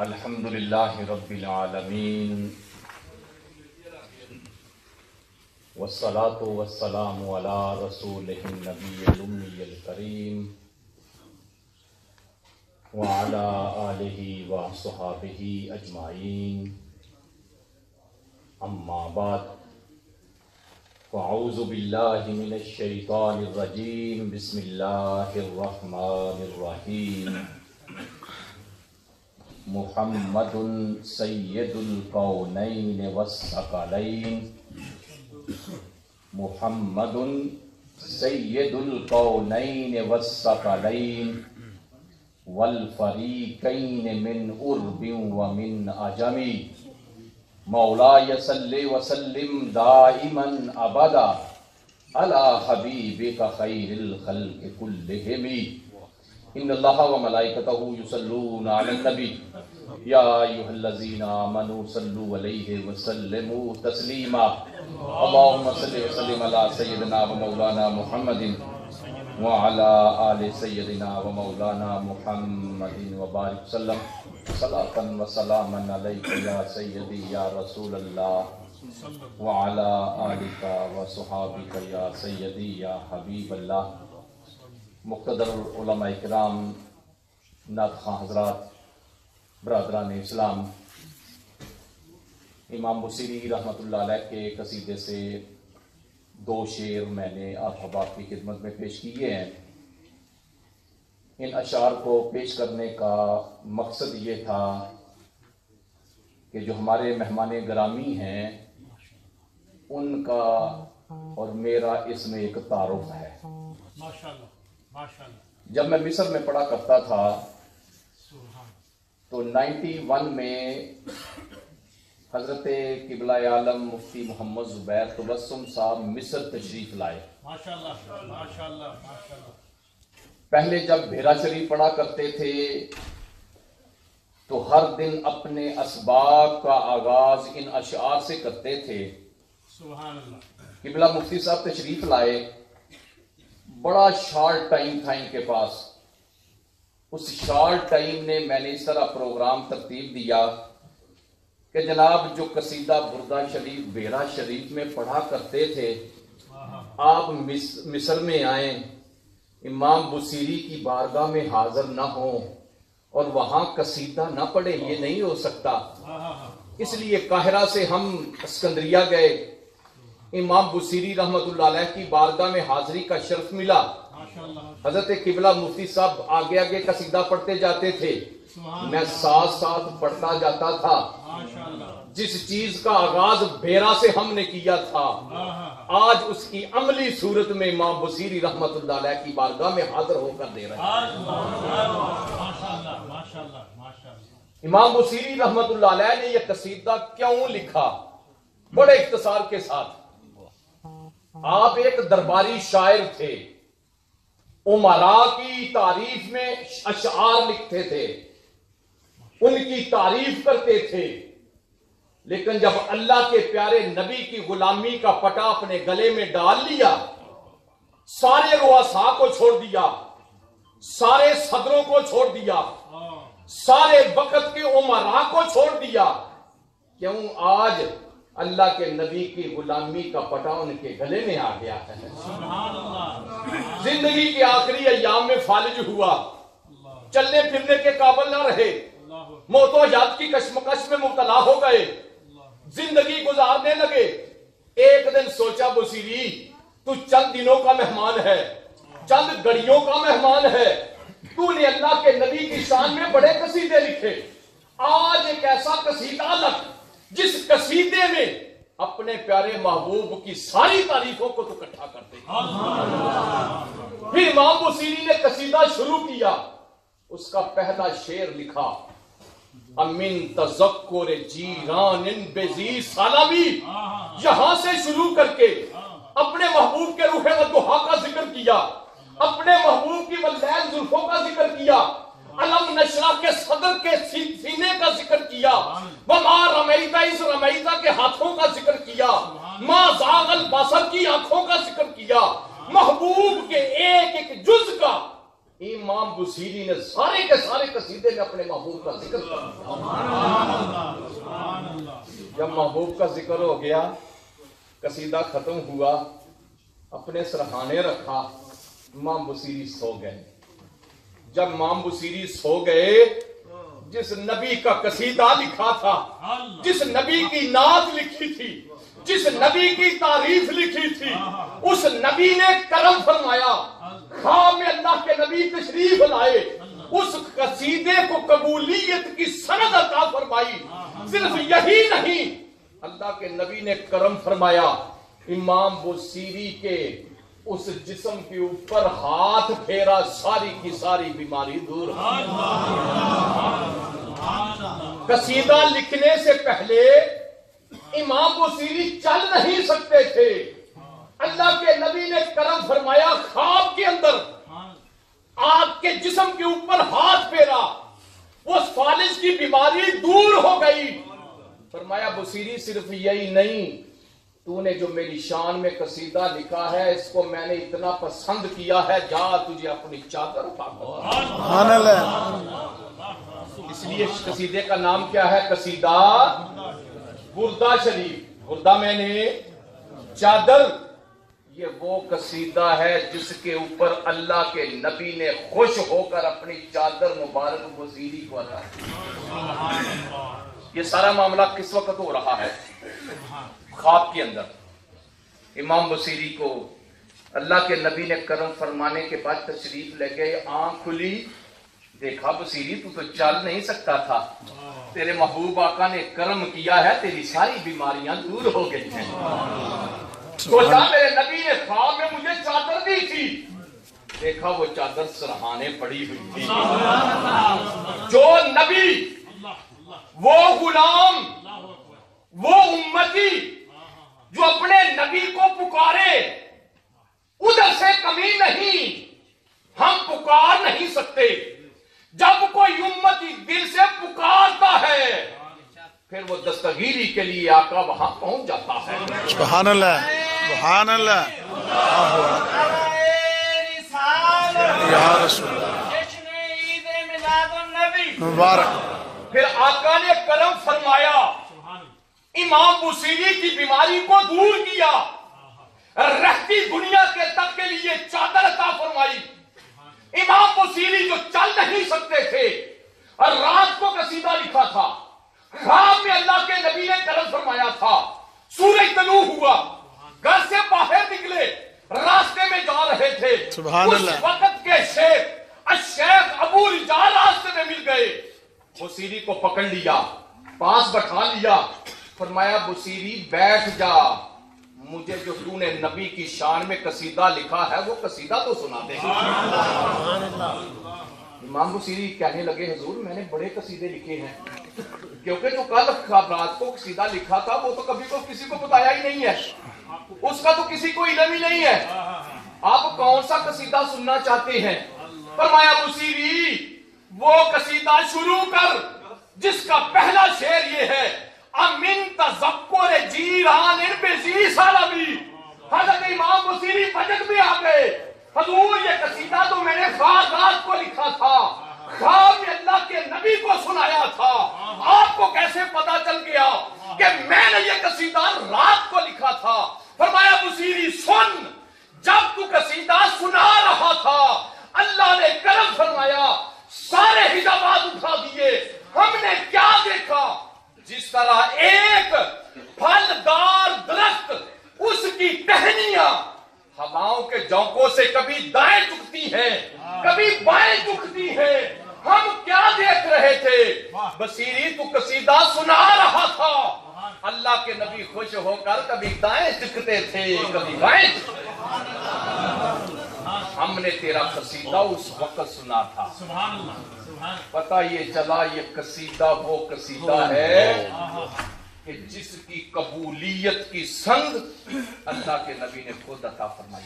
الحمدللہ رب العالمین والصلاة والسلام علی رسولہ النبی الأمی الکریم وعلی آلہ وصحبہ اجمعین، اما بعد فاعوذ باللہ من الشیطان الرجیم، بسم اللہ الرحمن الرحیم۔ محمد سید الکونین والثقلین، محمد سید الکونین والثقلین والفریقین من عرب ومن عجم، مولاي صل وسلم دائما ابدا على حبيبك خير الخلق كلهم، ان الله وملائكته يصلون على النبي يا ايها الذين امنوا صلوا عليه وسلموا تسليما، اللهم صل وسلم على سيدنا ومولانا محمد وعلى آل سيدنا ومولانا محمد وبارك وسلم، صلاة وسلاما عليك يا سيدي يا رسول الله وعلى آلك وصحابك يا سيدي يا حبيب الله۔ مقتدر علماء کرام، نعت خواں حضرات، برادران اسلام، امام بصیری رحمۃ اللہ علیہ کے قصیدے سے دو شعر میں نے آپ احباب کی خدمت میں پیش کیے ہیں۔ ان اشعار کو پیش کرنے کا مقصد یہ تھا کہ جو ہمارے مہمان گرامی ہیں ان کا اور میرا اس میں ایک تعارف ہے۔ جب میں مصر میں پڑھا کرتا تھا تو 91 میں حضرت قبلہ عالم مفتی محمد زبیر تبسم صاحب مصر تشریف لائے۔ پہلے جب بھیرا شریف پڑھا کرتے تھے تو ہر دن اپنے اسباق کا آغاز ان اشعار سے کرتے تھے۔ قبلہ مفتی صاحب تشریف لائے، بڑا شارٹ ٹائم تھا ان کے پاس۔ اس شارٹ ٹائم نے میں نے اس طرح پروگرام ترتیب دیا کہ جناب جو قصیدہ بردہ شریف بیرا شریف میں پڑھا کرتے تھے، آپ مصر میں آئیں، امام بصیری کی بارگاہ میں حاضر نہ ہوں اور وہاں قصیدہ نہ پڑھیں، یہ نہیں ہو سکتا۔ اس لیے قاہرہ سے ہم اسکندریہ گئے، امام بصیری رحمت اللہ علیہ کی بارگاہ میں حاضری کا شرف ملا۔ حضرت قبلہ مفتی صاحب آگے آگے قصیدہ پڑھتے جاتے تھے، میں ساتھ ساتھ پڑھتا جاتا تھا۔ جس چیز کا آغاز بھیرا سے ہم نے کیا تھا، آج اس کی عملی صورت میں امام بصیری رحمت اللہ علیہ کی بارگاہ میں حاضر ہو کر دے رہے ہیں۔ امام بصیری رحمت اللہ علیہ نے یہ قصیدہ کیوں لکھا؟ بڑے اختصار کے ساتھ، آپ ایک درباری شاعر تھے، امراء کی تعریف میں اشعار لکھتے تھے، ان کی تعریف کرتے تھے، لیکن جب اللہ کے پیارے نبی کی غلامی کا پٹا اپنے گلے میں ڈال لیا، سارے رؤساء کو چھوڑ دیا، سارے صدروں کو چھوڑ دیا، سارے وقت کے امراء کو چھوڑ دیا، کیوں آج اللہ کے نبی کی غلامی کا پٹا ان کے گلے میں آ گیا ہے۔ زندگی کے آخری ایام میں فالج ہوا، چلنے پھرنے کے قابل نہ رہے، موت و حیات کی کشمکش میں مبتلا ہو گئے، زندگی گزارنے لگے۔ ایک دن سوچا بصیری تو چند دنوں کا مہمان ہے، چند گھڑیوں کا مہمان ہے، تو نے اللہ کے نبی کی شان میں بڑے قصیدے لکھے، آج ایک ایسا قصیدہ لکھ جس قصیدے میں اپنے پیارے محبوب کی ساری تعریفوں کو تو اکٹھا کرتے ہیں۔ پھر امام بصیری نے قصیدہ شروع کیا، اس کا پہلا شعر لکھا، امن تذکر جیران بزی سالمی، یہاں سے شروع کر کے اپنے محبوب کے روح والضحا کا ذکر کیا، اپنے محبوب کی واللیل زلفوں کا ذکر کیا، علم نشرہ کے صدر کے سینے کا ذکر کیا، وما رمیتہ اس رمیتہ کے ہاتھوں کا ذکر کیا، ما زاغ البصر کی آنکھوں کا ذکر کیا، محبوب کے ایک ایک جز کا امام بصیری نے سارے کے سارے قصیدے میں اپنے محبوب محبوب کا ذکر کر دیا۔ جب محبوب کا ذکر ہو گیا، قصیدہ ختم ہوا، اپنے سرہانے رکھا، امام بصیری سو گئے۔ جب امام بصیری سو گئے، جس نبی کا قصیدہ لکھا تھا، جس نبی کی نعت لکھی تھی، جس نبی کی تعریف لکھی تھی، اس نبی نے کرم فرمایا، خواب میں اللہ کے نبی تشریف لائے، اس قصیدے کو قبولیت کی سند عطا فرمائی۔ صرف یہی نہیں، اللہ کے نبی نے کرم فرمایا، امام بصیری کے اس جسم کے اوپر ہاتھ پھیرا، ساری کی ساری بیماری دور ہو گئی۔ قصیدہ لکھنے سے پہلے امام بصیری چل نہیں سکتے تھے، اللہ کے نبی نے کرم فرمایا، خواب کے اندر آپ کے جسم کے اوپر ہاتھ پھیرا، وہ فالج کی بیماری دور ہو گئی۔ فرمایا بصیری صرف یہی نہیں، تو نے جو میری شان میں قصیدہ لکھا ہے، اس کو میں نے اتنا پسند کیا ہے، جا تجھے اپنی چادر اٹھا کر۔ سبحان اللہ۔ اس لیے اس قصیدے کا نام کیا ہے؟ قصیدہ بردہ شریف۔ بردہ میں نے چادر، یہ وہ قصیدہ ہے جس کے اوپر اللہ کے نبی نے خوش ہو کر اپنی چادر مبارک بصیری کو عطا کی۔ یہ سارا معاملہ کس وقت ہو رہا ہے؟ خواب کے اندر امام بصیری کو اللہ کے نبی نے کرم فرمانے کے بعد تشریف لے گئے، آنکھ کھلی، دیکھا بصیری تو چل نہیں سکتا تھا، تیرے محبوب آقا نے کرم کیا ہے، تیری ساری بیماریاں دور ہو گئی ہیں۔ سوچا میرے نبی نے خواب میں مجھے چادر دی تھی، دیکھا وہ چادر سرہانے پڑی ہوئی تھی۔ جو نبی، وہ غلام، وہ امتی جو اپنے نبی کو پکارے، ادھر سے کمی نہیں، ہم پکار نہیں سکتے۔ جب کوئی امتی دل سے پکارتا ہے، پھر وہ دستگیری کے لیے آقا وہاں پہنچ جاتا ہے۔ سبحان اللہ، سبحان اللہ، یا رسول اللہ مبارک۔ پھر آقا نے کرم فرمایا، امام بصیری کی بیماری کو دور کیا، رہتی دنیا کے تک کے لیے چادر عطا فرمائی۔ امام بصیری جو چل نہیں سکتے تھے اور رات کو قصیدہ لکھا تھا، خواب میں اللہ کے نبی نے کرم فرمایا تھا، سورج طلوع ہوا، گھر سے باہر نکلے، راستے میں جا رہے تھے، سبحان اللہ، اس وقت کے الشیخ ابو رجال راستے میں مل گئے، بصیری کو پکڑ لیا، پاس بٹھا لیا، فرمایا بصیری بیٹھ جا، مجھے جو تو نے نبی کی شان میں قصیدہ لکھا ہے وہ قصیدہ تو سنا دے۔ امام بصیری کہنے لگے حضور میں نے بڑے قصیدے لکھے ہیں، کیونکہ جو کل رات کو قصیدہ لکھا تھا وہ تو کبھی کو کسی کو بتایا ہی نہیں ہے، اس کا تو کسی کو علم ہی نہیں ہے، آپ کون سا قصیدہ سننا چاہتے ہیں؟ فرمایا بصیری وہ قصیدہ شروع کر جس کا پہلا شعر یہ ہے، امن تذکر جیران بزی سالمی۔ حضرت امام بصیری بجٹ میں آ گئے، حضور یہ قصیدہ تو میں نے رات کو لکھا تھا، خواب میں اللہ کے نبی کو سنایا تھا، آپ کو کیسے پتا چل گیا کہ میں نے یہ قصیدہ رات کو لکھا تھا؟ فرمایا بصیری سن، جب تو قصیدہ سنا رہا تھا اللہ نے کرم فرمایا، سارے حجابات اٹھا دیے، ہم نے کیا دیکھا؟ جس طرح ایک پھلدار درخت، اس کی ٹہنیاں ہواؤں کے جھونکوں سے کبھی دائیں جھکتی ہیں، کبھی بائیں جھکتی ہیں، ہم کیا دیکھ رہے تھے؟ بصیری تو قصیدہ سنا رہا تھا، اللہ کے نبی خوش ہو کر کبھی دائیں جھکتے تھے کبھی بائیں جھکتے تھے، ہم نے تیرا قصیدہ اس وقت سنا تھا۔ پتہ یہ چلا یہ قصیدہ وہ قصیدہ ہے کہ جس کی قبولیت کی سند اللہ کے نبی نے خود عطا فرمائی۔